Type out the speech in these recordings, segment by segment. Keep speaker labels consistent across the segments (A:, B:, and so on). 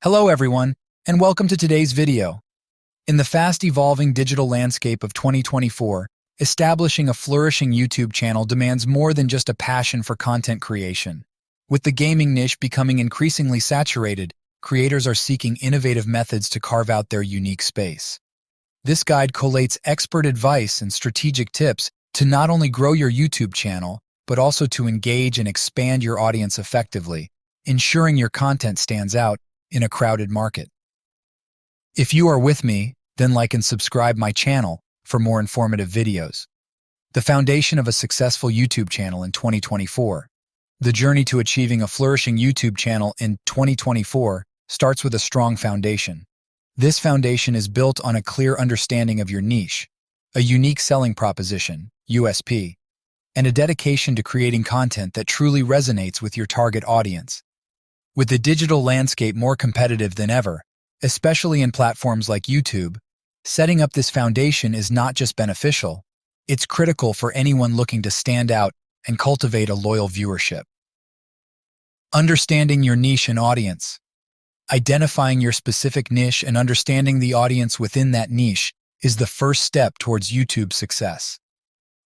A: Hello everyone, and welcome to today's video. In the fast-evolving digital landscape of 2024, establishing a flourishing YouTube channel demands more than just a passion for content creation. With the gaming niche becoming increasingly saturated, creators are seeking innovative methods to carve out their unique space. This guide collates expert advice and strategic tips to not only grow your YouTube channel, but also to engage and expand your audience effectively, ensuring your content stands out in a crowded market. If you are with me, then like and subscribe my channel for more informative videos. The foundation of a successful YouTube channel in 2024. The journey to achieving a flourishing YouTube channel in 2024 starts with a strong foundation. This foundation is built on a clear understanding of your niche, a unique selling proposition, USP, and a dedication to creating content that truly resonates with your target audience. With the digital landscape more competitive than ever, especially in platforms like YouTube, setting up this foundation is not just beneficial, it's critical for anyone looking to stand out and cultivate a loyal viewership. Understanding your niche and audience. Identifying your specific niche and understanding the audience within that niche is the first step towards YouTube's success.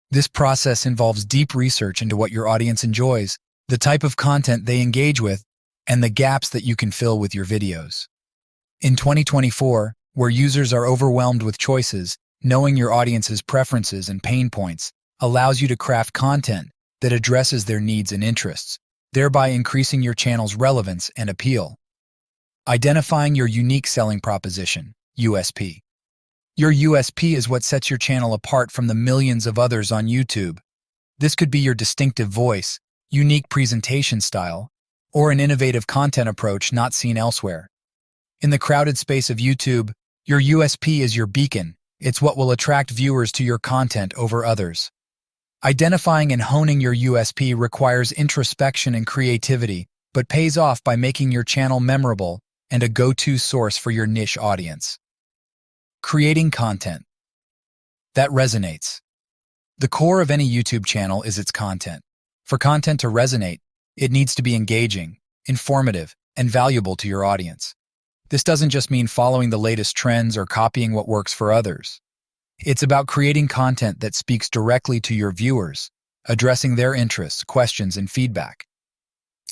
A: This process involves deep research into what your audience enjoys, the type of content they engage with, and the gaps that you can fill with your videos. In 2024, where users are overwhelmed with choices, knowing your audience's preferences and pain points allows you to craft content that addresses their needs and interests, thereby increasing your channel's relevance and appeal. Identifying your unique selling proposition, USP. Your USP is what sets your channel apart from the millions of others on YouTube. This could be your distinctive voice, unique presentation style, or an innovative content approach not seen elsewhere. In the crowded space of YouTube, your USP is your beacon. It's what will attract viewers to your content over others. Identifying and honing your USP requires introspection and creativity, but pays off by making your channel memorable and a go-to source for your niche audience. Creating content that resonates. The core of any YouTube channel is its content. For content to resonate, it needs to be engaging, informative, and valuable to your audience. This doesn't just mean following the latest trends or copying what works for others. It's about creating content that speaks directly to your viewers, addressing their interests, questions, and feedback.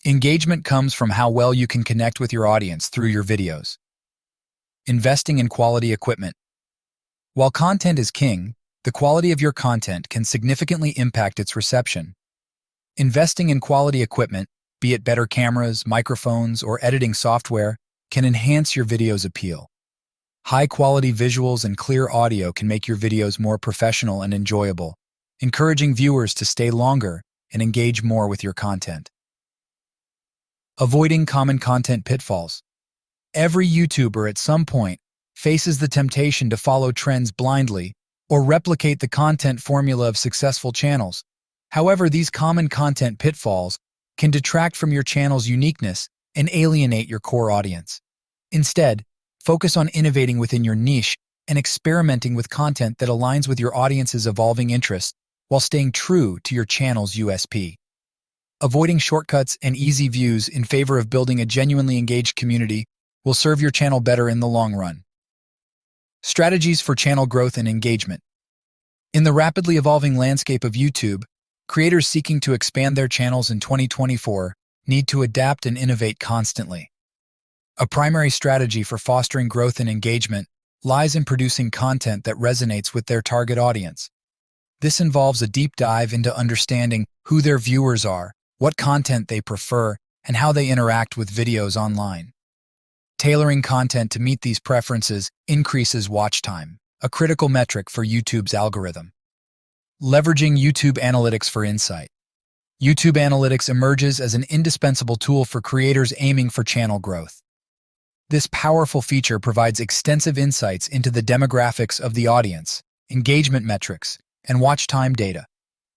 A: Engagement comes from how well you can connect with your audience through your videos. Investing in quality equipment. While content is king, the quality of your content can significantly impact its reception. Investing in quality equipment, be it better cameras, microphones, or editing software, can enhance your video's appeal. High-quality visuals and clear audio can make your videos more professional and enjoyable, encouraging viewers to stay longer and engage more with your content. Avoiding common content pitfalls. Every YouTuber at some point faces the temptation to follow trends blindly or replicate the content formula of successful channels. However, these common content pitfalls can detract from your channel's uniqueness and alienate your core audience. Instead, focus on innovating within your niche and experimenting with content that aligns with your audience's evolving interests while staying true to your channel's USP. Avoiding shortcuts and easy views in favor of building a genuinely engaged community will serve your channel better in the long run. Strategies for channel growth and engagement. In the rapidly evolving landscape of YouTube, creators seeking to expand their channels in 2024 need to adapt and innovate constantly. A primary strategy for fostering growth and engagement lies in producing content that resonates with their target audience. This involves a deep dive into understanding who their viewers are, what content they prefer, and how they interact with videos online. Tailoring content to meet these preferences increases watch time, a critical metric for YouTube's algorithm. Leveraging YouTube Analytics for insight. YouTube Analytics emerges as an indispensable tool for creators aiming for channel growth. This powerful feature provides extensive insights into the demographics of the audience, engagement metrics, and watch time data.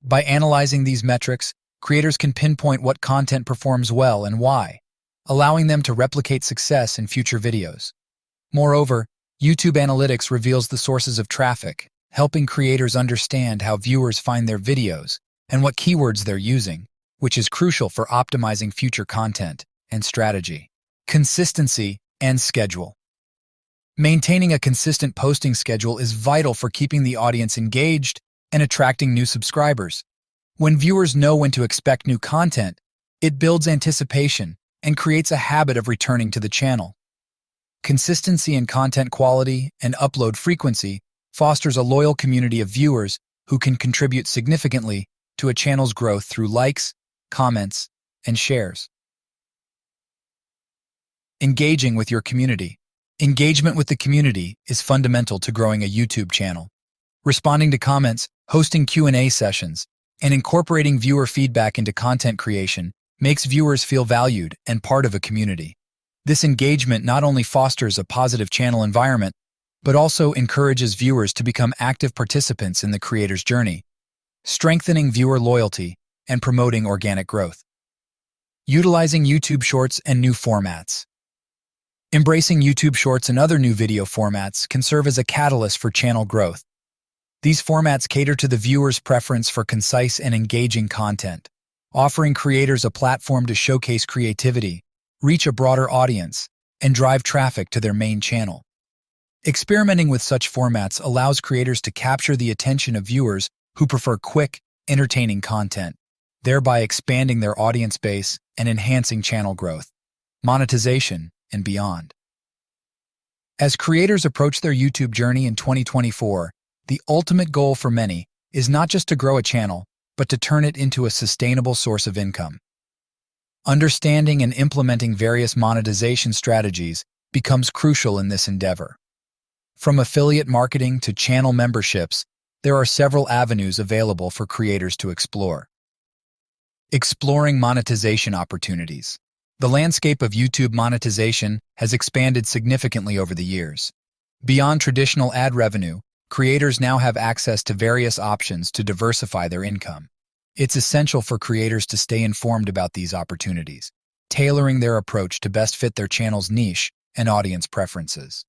A: By analyzing these metrics, creators can pinpoint what content performs well and why, allowing them to replicate success in future videos. Moreover, YouTube Analytics reveals the sources of traffic, helping creators understand how viewers find their videos and what keywords they're using, which is crucial for optimizing future content and strategy. Consistency and schedule. Maintaining a consistent posting schedule is vital for keeping the audience engaged and attracting new subscribers. When viewers know when to expect new content, it builds anticipation and creates a habit of returning to the channel. Consistency in content quality and upload frequency fosters a loyal community of viewers who can contribute significantly to a channel's growth through likes, comments, and shares. Engaging with your community. Engagement with the community is fundamental to growing a YouTube channel. Responding to comments, hosting Q&A sessions, and incorporating viewer feedback into content creation makes viewers feel valued and part of a community. This engagement not only fosters a positive channel environment, but also encourages viewers to become active participants in the creator's journey, strengthening viewer loyalty and promoting organic growth. Utilizing YouTube Shorts and new formats. Embracing YouTube Shorts and other new video formats can serve as a catalyst for channel growth. These formats cater to the viewer's preference for concise and engaging content, offering creators a platform to showcase creativity, reach a broader audience, and drive traffic to their main channel. Experimenting with such formats allows creators to capture the attention of viewers who prefer quick, entertaining content, thereby expanding their audience base and enhancing channel growth, monetization, and beyond. As creators approach their YouTube journey in 2024, the ultimate goal for many is not just to grow a channel, but to turn it into a sustainable source of income. Understanding and implementing various monetization strategies becomes crucial in this endeavor. From affiliate marketing to channel memberships, there are several avenues available for creators to explore. Exploring monetization opportunities. The landscape of YouTube monetization has expanded significantly over the years. Beyond traditional ad revenue, creators now have access to various options to diversify their income. It's essential for creators to stay informed about these opportunities, tailoring their approach to best fit their channel's niche and audience preferences.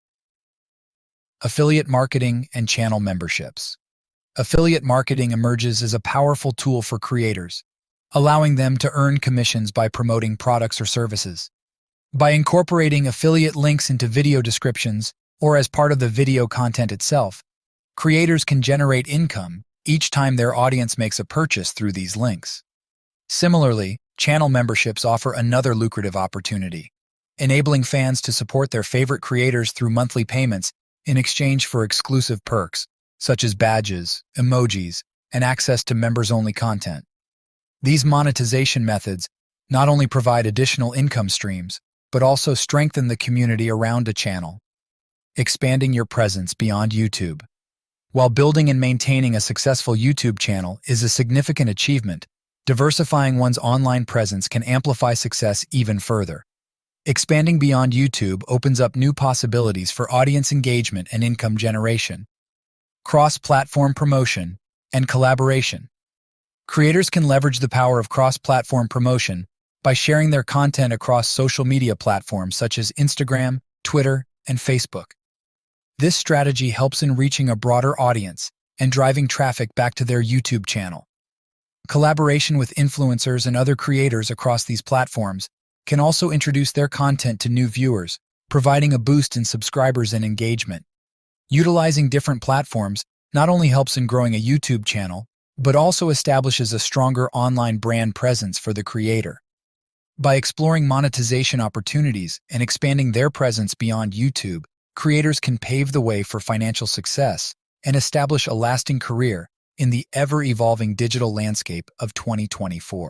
A: Affiliate marketing and channel memberships. Affiliate marketing emerges as a powerful tool for creators, allowing them to earn commissions by promoting products or services. By incorporating affiliate links into video descriptions or as part of the video content itself, creators can generate income each time their audience makes a purchase through these links. Similarly, channel memberships offer another lucrative opportunity, enabling fans to support their favorite creators through monthly payments in exchange for exclusive perks, such as badges, emojis, and access to members-only content. These monetization methods not only provide additional income streams, but also strengthen the community around a channel, expanding your presence beyond YouTube. While building and maintaining a successful YouTube channel is a significant achievement, diversifying one's online presence can amplify success even further. Expanding beyond YouTube opens up new possibilities for audience engagement and income generation. Cross-platform promotion and collaboration. Creators can leverage the power of cross-platform promotion by sharing their content across social media platforms such as Instagram, Twitter, and Facebook. This strategy helps in reaching a broader audience and driving traffic back to their YouTube channel. Collaboration with influencers and other creators across these platforms can also introduce their content to new viewers, providing a boost in subscribers and engagement. Utilizing different platforms not only helps in growing a YouTube channel, but also establishes a stronger online brand presence for the creator. By exploring monetization opportunities and expanding their presence beyond YouTube, creators can pave the way for financial success and establish a lasting career in the ever-evolving digital landscape of 2024.